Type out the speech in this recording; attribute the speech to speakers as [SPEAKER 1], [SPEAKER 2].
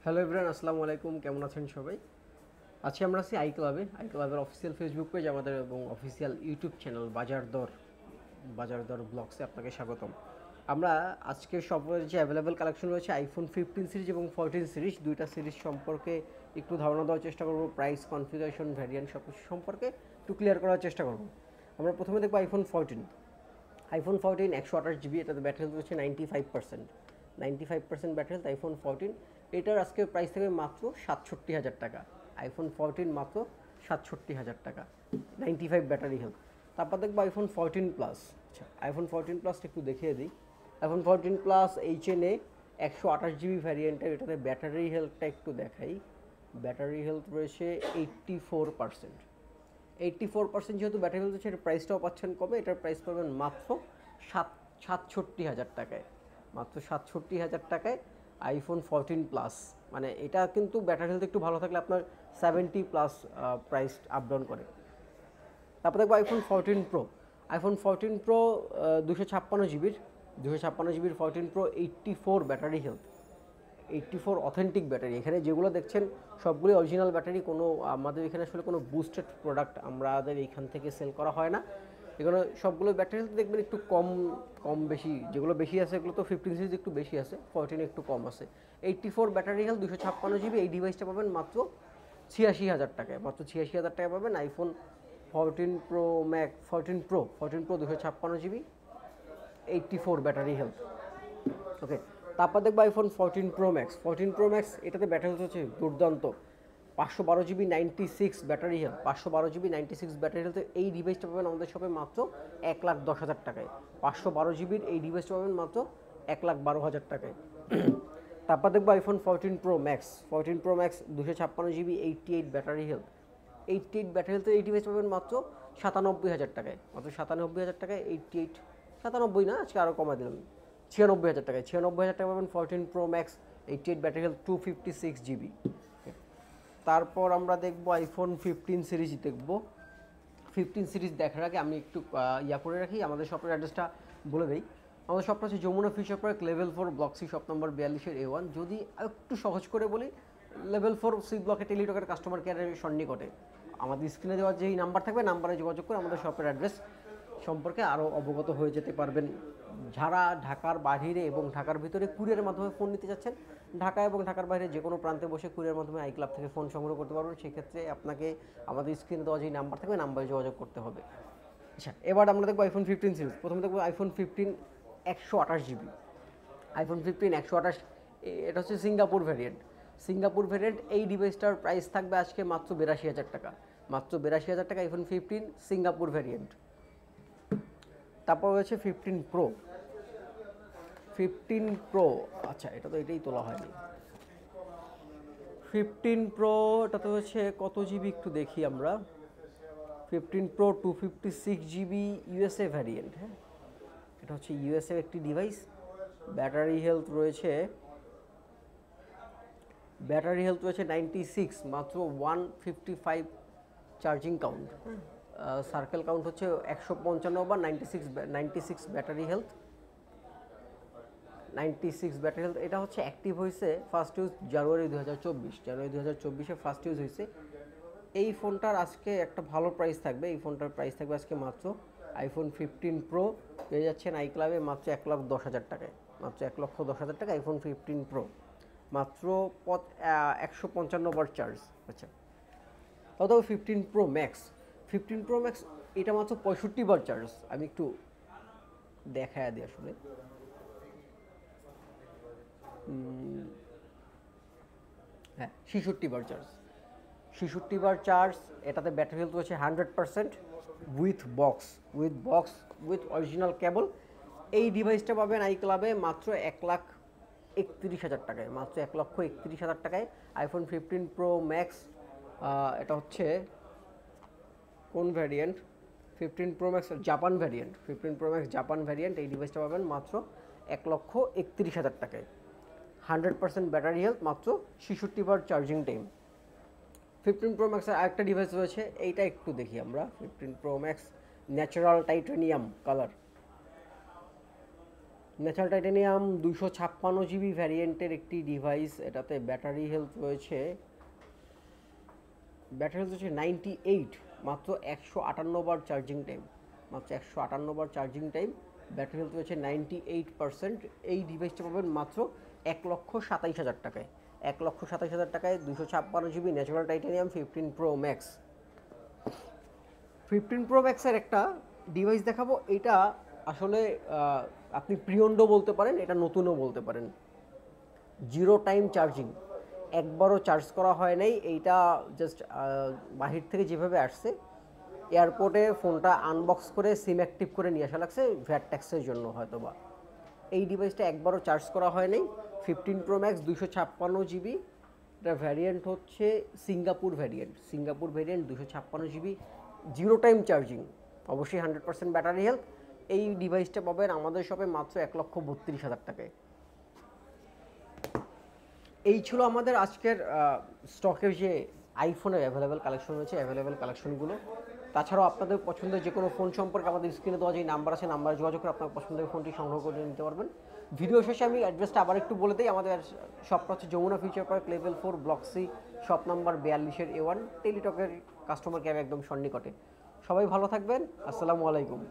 [SPEAKER 1] Hello everyone, আসসালামু আলাইকুম। কেমন আছেন সবাই? আজকে আমরা আছি আই ক্লাবের অফিসিয়াল ফেসবুক পেজ আমাদের এবং অফিসিয়াল ইউটিউব চ্যানেল বাজার দর ব্লগসে আপনাকে স্বাগতম। আমরা আজকে সব যে অ্যাভেলেবেল কালেকশন রয়েছে আইফোন 15 সিরিজ এবং 14 সিরিজ, দুইটা সিরিজ সম্পর্কে একটু ধারণা দেওয়ার চেষ্টা করব। প্রাইস, কনফিগারেশন, ভ্যারিয়েন্ট সব কিছু সম্পর্কে একটু ক্লিয়ার করার চেষ্টা করব। আমরা প্রথমে দেখব আইফোন 14 128 জিবি, এটাতে ব্যাটারি হেলথ রয়েছে 95% ব্যাটারি হেলথ। আইফোন 14 এটার আজকে প্রাইস থাকবে মাত্র 67,000 টাকা। আইফোন 14 মাত্র 67,000 টাকা, 95 ব্যাটারি হেলথ। তারপর দেখবো আইফোন 14 প্লাস। আচ্ছা, আইফোন 14 প্লাসটা একটু দেখিয়ে দিই। আইফোন 14 প্লাস HNA 128 জিবি ভ্যারিয়েন্টের, এটাতে ব্যাটারি হেলথটা একটু দেখাই। ব্যাটারি হেলথ রয়েছে 84%। যেহেতু ব্যাটারি হেলথ হচ্ছে, এটার প্রাইসটাও পাচ্ছেন কমে। এটার প্রাইস পাবেন মাত্র 67,000 টাকায়। মাত্র 67,000 টাকায় আইফোন 14 প্লাস। মানে এটা কিন্তু ব্যাটারি হেলথ একটু ভালো থাকলে আপনার 70+ প্রাইস আপ ডাউন করে। তারপর দেখবো আইফোন 14 প্রো 256 জিবির 14 pro 84 battery health, 84 authentic battery. এখানে যেগুলো দেখছেন সবগুলোই অরিজিনাল ব্যাটারি। কোনো আমাদের এখানে আসলে কোনো বুস্টেড প্রোডাক্ট আমাদের এইখান থেকে সেল করা হয় না। এখানে সবগুলো ব্যাটারি হেলথ দেখবেন একটু কম বেশি। যেগুলো বেশি আছে এগুলো তো 15 সিরিজ একটু বেশি আছে, 14 একটু কম আছে। 84 ব্যাটারি হেলথ, 256 জিবি। এই ডিভাইসটা পাবেন মাত্র 86,000 টাকায়। মাত্র 86,000 টাকায় পাবেন iPhone 14 pro 256 GB, 84 battery health. Okay, তারপর দেখবো আইফোন 14 প্রো ম্যাক্স। এটাতে ব্যাটারি হেলথ হচ্ছে দুর্দান্ত, 512 GB 96 battery health. 512 GB 96 battery health. এই ডিভাইসটা পাবেন আমাদের শপে মাত্র 1,10,000 টাকায়। 512 জিবির এই ডিভাইসটা পাবেন মাত্র 1,12,000 টাকায়। তারপর দেখবো iPhone 14 pro max 256 GB 88 battery health. 88 battery health এই ডিভাইস পাবেন মাত্র 97,000 টাকায়। মাত্র 97,000 টাকায় 88, 97 না, আজকে আরও কমা দিলাম, 96,000 টাকায়। 96,000 টাকা পাবেন 14 pro max 88 battery health, 256 GB. তারপর আমরা দেখব আইফোন 15 সিরিজ দেখব। 15 সিরিজ দেখার আগে আমি একটু করে রাখি, আমাদের শপের অ্যাড্রেসটা বলে দিই। আমাদের শপটা হচ্ছে Jamuna future park, level 4, block C, shop number 42 A1। যদি একটু সহজ করে বলি, লেভেল 4 সি ব্লকে টেলিটকের কাস্টমার কেয়ারের সন্নিকটে। আমাদের স্ক্রিনে দেওয়া যেই নাম্বার থাকবে, নাম্বারে যোগাযোগ করে আমাদের শপের অ্যাড্রেস সম্পর্কে আরও অবগত হয়ে যেতে পারবেন। যারা ঢাকার বাইরে এবং ঢাকার ভিতরে কুরিয়ারের মাধ্যমে ফোন নিতে যাচ্ছেন, ঢাকা এবং ঢাকার বাইরে যে কোনো প্রান্তে বসে কুরিয়ারের মাধ্যমে আই ক্লাব থেকে ফোন সংগ্রহ করতে পারবেন। সেক্ষেত্রে আপনাকে আমাদের স্ক্রিনে দেওয়া যেই নাম্বার থাকবে, নাম্বারে যোগাযোগ করতে হবে। আচ্ছা, এবার আমরা দেখবো আইফোন 15 সিরিজ। প্রথমে দেখবো আইফোন 15 128 জিবি। আইফোন 15 128, এটা হচ্ছে সিঙ্গাপুর ভ্যারিয়েন্ট। এই ডিভাইসটার প্রাইস থাকবে আজকে মাত্র 82,000 টাকা। মাত্র 82,000 টাকা আইফোন 15 সিঙ্গাপুর ভ্যারিয়েন্ট। তারপর রয়েছে 15 প্রো। আচ্ছা, এটা তো এটাই তোলা হয়নি। 15 প্রো, এটা তো হচ্ছে কত জিবি একটু দেখি আমরা। 15 প্রো 256 জিবি ইউএসএ ভ্যারিয়েন্ট। হ্যাঁ, এটা হচ্ছে ইউএসএ একটি ডিভাইস। ব্যাটারি হেলথ রয়েছে 96, মাত্র 155 চার্জিং কাউন্ট। সার্কেল কাউন্ট হচ্ছে 155 বা 96 ব্যাটারি হেলথ। 96 battery health. এটা হচ্ছে অ্যাক্টিভ হয়েছে ফার্স্ট ইউজ জানুয়ারি 2024 ফার্স্ট ইউজ হয়েছে। এই ফোনটার আজকে একটা ভালো প্রাইস থাকবে। এই ফোনটার প্রাইস থাকবে আজকে মাত্র আইফোন 15 প্রো পেয়ে যাচ্ছেন আই ক্লাবে মাত্র 1,10,000 টাকায়। মাত্র 1,10,000 টাকা আইফোন 15 প্রো, মাত্র 155 বার চার্জ। আচ্ছা, তাও 15 প্রো ম্যাক্স এটা মাত্র 65 বার চার্জ। আমি একটু দেখায় দিই আসলে। হ্যাঁ, 66 বার চার্জ। এটাতে ব্যাটারি হেলথ রয়েছে 100%, উইথ অরিজিনাল কেবল। এই ডিভাইসটা পাবেন আই ক্লাবে মাত্র 1,31,000 টাকায়। মাত্র 1,31,000 টাকায় আইফোন 15 প্রো ম্যাক্স। এটা হচ্ছে কোন variant? 15 pro max Japan variant. এই ডিভাইসটা পাবেন মাত্র 1,31,000 টাকায়। 100% ব্যাটারি হেলথ, মাত্র 66 বার চার্জিং টাইম। 15 প্রো ম্যাক্সের আরেকটা ডিভাইস রয়েছে, এইটা একটু দেখি আমরা। 15 pro max natural titanium colour. Natural titanium 256 GB ভ্যারিয়েন্টের একটি ডিভাইস, এটাতে ব্যাটারি হেলথ রয়েছে 98, মাত্র 158 বার চার্জিং টাইম, মাত্র 158 বার চার্জিং টাইম, ব্যাটারি হেলথ রয়েছে 98%। এই ডিভাইসটা পাবেন মাত্র 1,27,000 টাকায়, 1,27,000 টাকায় 256 GB natural titanium 15 Pro Max। 15 Pro Max-এর একটা ডিভাইস দেখাবো, এটা আসলে আপনি প্রিয়ন্ডও বলতে পারেন, এটা নতুনও বলতে পারেন। জিরো টাইম চার্জিং, একবারও চার্জ করা হয় নাই, এইটা জাস্ট বাহির থেকে যেভাবে আসছে এয়ারপোর্টে ফোনটা আনবক্স করে সিম অ্যাক্টিভ করে নিয়ে আসা লাগছে ভ্যাট ট্যাক্সের জন্য হয়তো বা। এই ডিভাইসটা একবারও চার্জ করা হয় নাই। 15 Pro Max 256 জিবি, এটার ভ্যারিয়েন্ট হচ্ছে Singapore variant, 256 GB, zero time charging, অবশ্যই 100% ব্যাটারি হেলথ। এই ডিভাইসটা পাবেন আমাদের শপে মাত্র 1,32,000 টাকায়। এই ছিল আমাদের আজকের স্টকের যে আইফোনের অ্যাভেলেবেল কালেকশন রয়েছে, অ্যাভেলেবেল কালেকশনগুলো। তাছাড়াও আপনাদের পছন্দের যে কোনো ফোন সম্পর্কে আমাদের স্ক্রিনে দেওয়া যে নাম্বার আছে, নাম্বারে যোগাযোগ করে আপনার পছন্দের ফোনটি সংগ্রহ করে নিতে পারবেন। ভিডিও শেষে আমি অ্যাড্রেসটা আবার একটু বলে দিই। আমাদের শপটা হচ্ছে Jamuna future park, level 4, block C, shop number 42-এর A1, টেলিটকের কাস্টমার কেয়ার একদম সন্নিকটে। সবাই ভালো থাকবেন, আসসালামু আলাইকুম।